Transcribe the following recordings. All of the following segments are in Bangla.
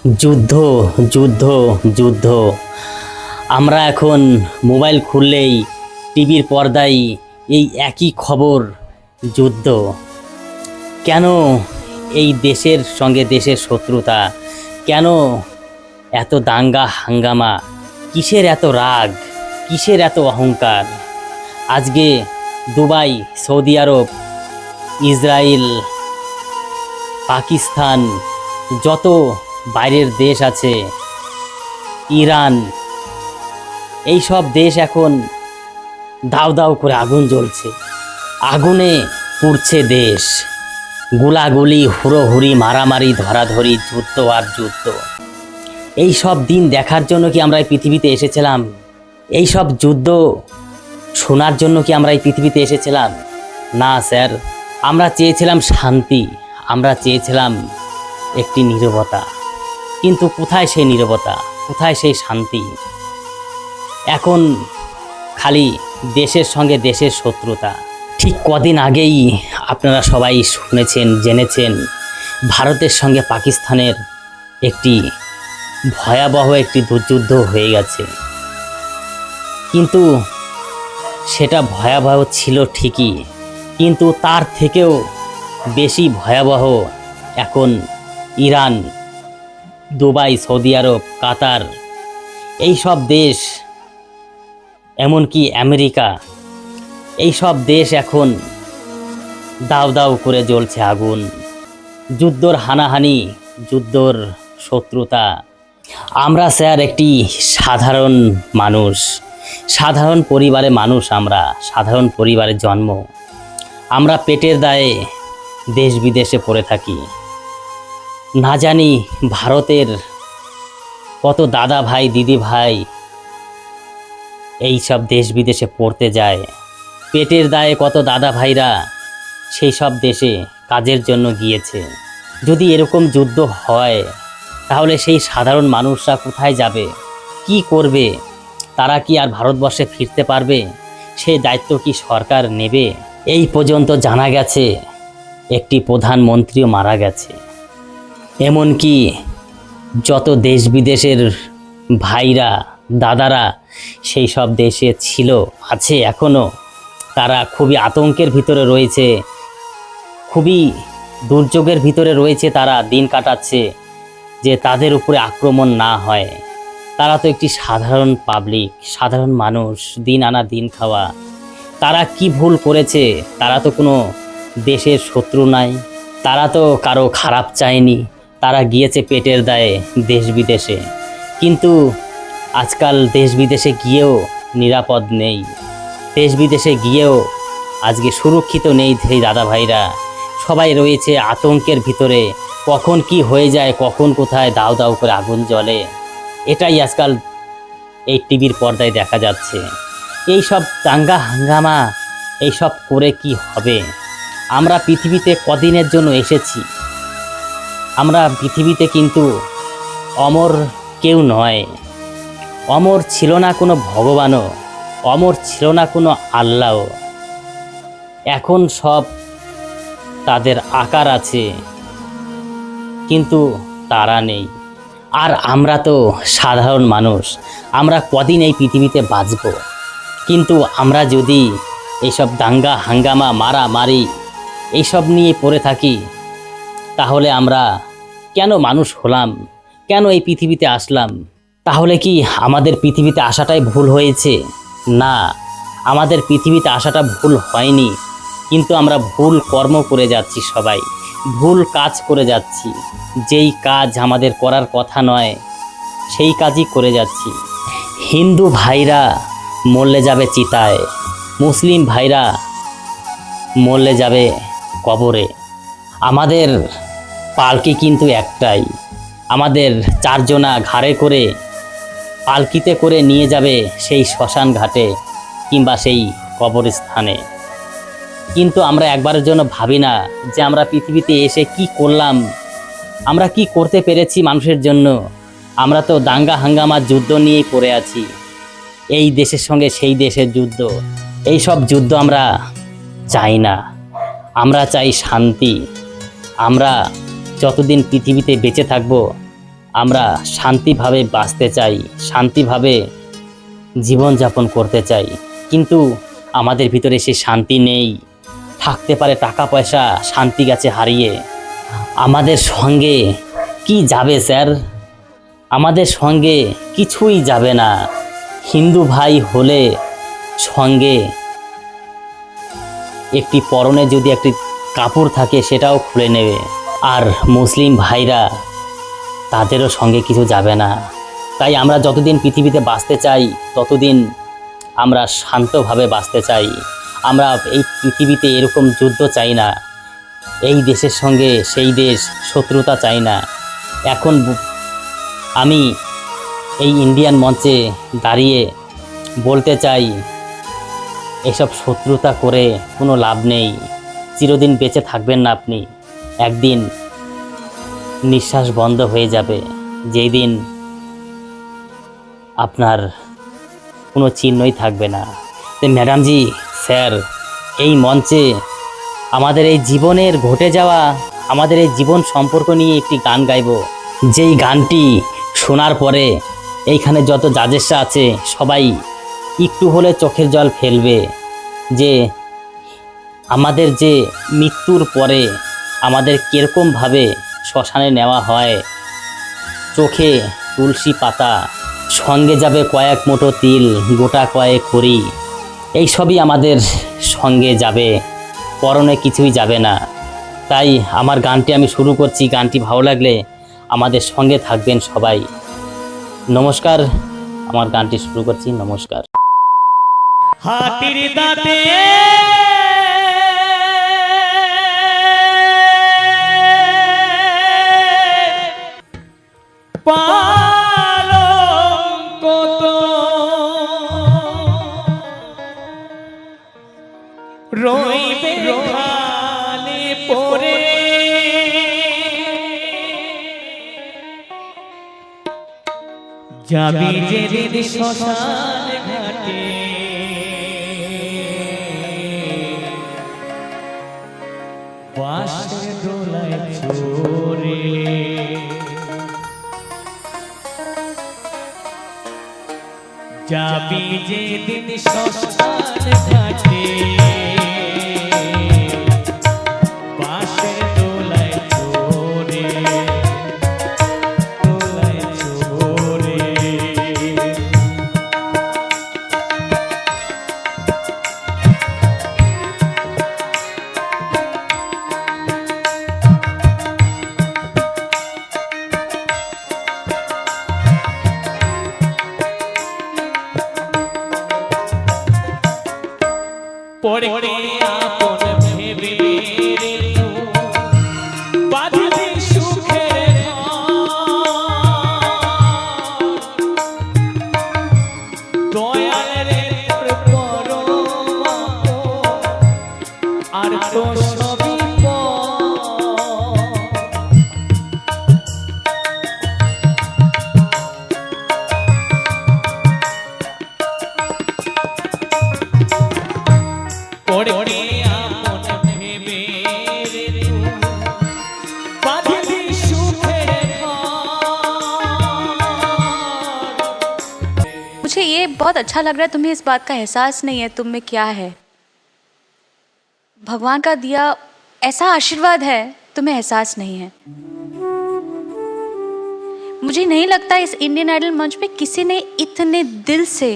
যুদ্ধ যুদ্ধ যুদ্ধ। আমরা এখন মোবাইল খুললেই টিভির পর্দায় এই একই খবর, যুদ্ধ। কেন এই দেশের সঙ্গে দেশের শত্রুতা? কেন এত দাঙ্গা হাঙ্গামা? কিসের এত রাগ? কিসের এত অহংকার? আজকে দুবাই, সৌদি আরব, ইসরায়েল, পাকিস্তান, যত বাইরের দেশ আছে, ইরান, এই সব দেশ এখন দাউ দাউ করে আগুন জ্বলছে, আগুনে পুড়ছে দেশ। গুলাগুলি, হুড়োহুড়ি, মারামারি, ধরাধরি, যুদ্ধ আর যুদ্ধ। এই সব দিন দেখার জন্য কি আমরা এই পৃথিবীতে এসেছিলাম? এই সব যুদ্ধ শোনার জন্য কি আমরা এই পৃথিবীতে এসেছিলাম? না স্যার, আমরা চেয়েছিলাম শান্তি, আমরা চেয়েছিলাম একটি নীরবতা। কিন্তু কোথায় সেই নীরবতা? কোথায় সেই শান্তি? এখন খালি দেশের সঙ্গে দেশের শত্রুতা। ঠিক কদিন আগেই আপনারা সবাই শুনেছেন, জেনেছেন, ভারতের সঙ্গে পাকিস্তানের একটি ভয়াবহ একটি যুদ্ধ হয়ে গেছে। কিন্তু সেটা ভয়াবহ ছিল ঠিকই, কিন্তু তার থেকেও বেশি ভয়াবহ এখন ইরান, দুবাই, সৌদি আরব, কাতার, এই সব দেশ, এমনকি আমেরিকা, এই সব দেশ এখন দাউ দাউ করে জ্বলছে আগুন। যুদ্ধর হানাহানি, যুদ্ধর শত্রুতা। আমরা স্যার একটি সাধারণ মানুষ, সাধারণ পরিবারে মানুষ, আমরা সাধারণ পরিবারে জন্ম। আমরা পেটের দায়ে দেশ বিদেশে পড়ে থাকি। না জানি ভারতের কত দাদা ভাই, দিদি ভাই এই সব দেশ বিদেশে পড়তে যায়। পেটের দায়ে কত দাদা ভাইরা সেই সব দেশে কাজের জন্য গিয়েছে। যদি এরকম যুদ্ধ হয় তাহলে সেই সাধারণ মানুষরা কোথায় যাবে? কি করবে? তারা কি আর ভারতবর্ষে ফিরতে পারবে? সেই দায়িত্ব কি সরকার নেবে? এই পর্যন্ত জানা গেছে একটি প্রধানমন্ত্রীও মারা গেছে। এমনকি যত দেশ বিদেশের ভাইরা, দাদারা সেই সব দেশে ছিল, আছে এখনও, তারা খুবই আতঙ্কের ভিতরে রয়েছে, খুবই দুর্যোগের ভিতরে রয়েছে। তারা দিন কাটাচ্ছে যে তাদের উপরে আক্রমণ না হয়। তারা তো একটি সাধারণ পাবলিক, সাধারণ মানুষ, দিন আনা দিন খাওয়া। তারা কি ভুল করেছে? তারা তো কোনো দেশের শত্রু নাই, তারা তো কারো খারাপ চায়নি। তারা গিয়েছে পেটের দায়ে দেশ বিদেশে। কিন্তু আজকাল দেশ বিদেশে গিয়েও নিরাপদ নেই, দেশ বিদেশে গিয়েও আজকে সুরক্ষিত নেই। সেই দাদা ভাইরা সবাই রয়েছে আতঙ্কের ভিতরে। কখন কি হয়ে যায়, কখন কোথায় দাউ দাউ করে আগুন জ্বলে, এটাই আজকাল এই টিভির পর্দায় দেখা যাচ্ছে। এই সব দাঙ্গা হাঙ্গামা, এই সব করে কি হবে? আমরা পৃথিবীতে কদিনের জন্য এসেছি? আমরা পৃথিবীতে কিন্তু অমর কেউ নয়। অমর ছিল না কোনো ভগবানও, অমর ছিল না কোনো আল্লাহও। এখন সব তাদের আকার আছে, কিন্তু তারা নেই। আর আমরা তো সাধারণ মানুষ, আমরা কদিন এই পৃথিবীতে বাঁচব? কিন্তু আমরা যদি এইসব দাঙ্গা হাঙ্গামা, মারামারি এইসব নিয়ে পড়ে থাকি, তাহলে আমরা কেন মানুষ হলাম? কেন এই পৃথিবীতে আসলাম? তাহলে কি আমাদের পৃথিবীতে আসাটাই ভুল হয়েছে? না, আমাদের পৃথিবীতে আসাটা ভুল হয়নি, কিন্তু আমরা ভুল কর্ম করে যাচ্ছি, সবাই ভুল কাজ করে যাচ্ছি। যেই কাজ আমাদের করার কথা নয় সেই কাজই করে যাচ্ছি। হিন্দু ভাইরা মরলে যাবে চিতায়, মুসলিম ভাইরা মরলে যাবে কবরে। আমাদের পালকি কিন্তু একটাই, আমাদের চারজনা ঘাড়ে করে পালকিতে করে নিয়ে যাবে সেই শ্মশান ঘাটে কিংবা সেই কবরস্থানে। কিন্তু আমরা একবারের জন্য ভাবি না যে আমরা পৃথিবীতে এসে কি করলাম, আমরা কি করতে পেরেছি মানুষের জন্য। আমরা তো দাঙ্গা হাঙ্গামার যুদ্ধ নিয়েই পড়ে আছি, এই দেশের সঙ্গে সেই দেশের যুদ্ধ। এই সব যুদ্ধ আমরা চাই না, আমরা চাই শান্তি। আমরা যতদিন পৃথিবীতে বেঁচে থাকব, আমরা শান্তিভাবে বাঁচতে চাই, শান্তিভাবে জীবনযাপন করতে চাই, কিন্তু আমাদের ভিতরে সে শান্তি নেই। থাকতে পারে টাকা পয়সা, শান্তি গেছে হারিয়ে। আমাদের সঙ্গে কি যাবে স্যার? আমাদের সঙ্গে কিছুই যাবে না। হিন্দু ভাই হলে সঙ্গে একটি পরনে যদি একটি কাপড় থাকে সেটাও খুলে নেবে, আর মুসলিম ভাইরা তাদেরও সঙ্গে কিছু যাবে না। তাই আমরা যতদিন পৃথিবীতে বাঁচতে চাই ততদিন আমরা শান্তভাবে বাঁচতে চাই। আমরা এই পৃথিবীতে এরকম যুদ্ধ চাই না, এই দেশের সঙ্গে সেই দেশ শত্রুতা চাই না। এখন আমি এই ইন্ডিয়ান মঞ্চে দাঁড়িয়ে বলতে চাই, এসব শত্রুতা করে কোনো লাভ নেই। চিরদিন বেঁচে থাকবেন না আপনি, একদিন নিঃশ্বাস বন্ধ হয়ে যাবে, যেই দিন আপনার কোনো চিহ্নই থাকবে না। তো ম্যাডামজি, স্যার, এই মঞ্চে আমাদের এই জীবনের ঘটে যাওয়া, আমাদের এই জীবন সম্পর্ক নিয়ে একটি গান গাইব, যেই গানটি শোনার পরে এইখানে যত জাজেসরা আছে সবাই একটু হলে চোখের জল ফেলবে, যে আমাদের যে মৃত্যুর পরে আমাদের কীরকমভাবে শ্মশানে নেওয়া হয়। চোখে তুলসী পাতা, সঙ্গে যাবে কয়েক মুঠো তিল, গোটা কয়েক করি, এই সবই আমাদের সঙ্গে যাবে, পরনে কিছুই যাবে না। তাই আমার গানটি আমি শুরু করছি। গানটি ভালো লাগলে আমাদের সঙ্গে থাকবেন সবাই। নমস্কার, আমার গানটি শুরু করছি। নমস্কার। হাতির দাঁতে পালঙ্ক তো রইবে খালি পড়ে, যাবি যেদিন শ্মশান ঘাটে বাঁশের দোলায় চড়ে। যাবি যেদিন শ্মশান ঘাটে বাঁশের দোলায় চড়ে, দোলায় চড়ে। পড়ে আপন ভেবে রে বাঁধবি সুখের দয়াল রে তোর পরম আর তো সবই পড়ে আপন ভেবে রে বাঁধবি সুখের मुझे ये बहुत अच्छा लग रहा है, तुम्हें इस बात का एहसास नहीं है तुम में क्या है। भगवान का दिया ऐसा आशीर्वाद है, तुम्हें एहसास नहीं है। मुझे नहीं लगता इस इंडियन आइडल मंच पे किसी ने इतने दिल से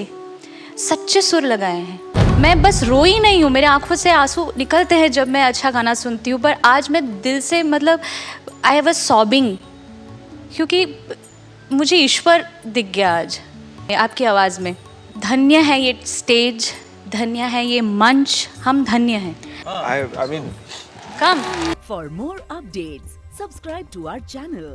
सच्चे सुर लगाए हैं। मैं बस रोई नहीं हूँ, मेरे आंखों से आंसू निकलते हैं जब मैं अच्छा गाना सुनती हूँ, पर आज मैं दिल से मतलब आई हैव अ सॉबिंग, क्योंकि मुझे ईश्वर दिख गया आज आपकी आवाज़ में। धन्य है ये स्टेज, धन्य है ये मंच, हम धन्य हैं। I mean, come For more updates, subscribe to our channel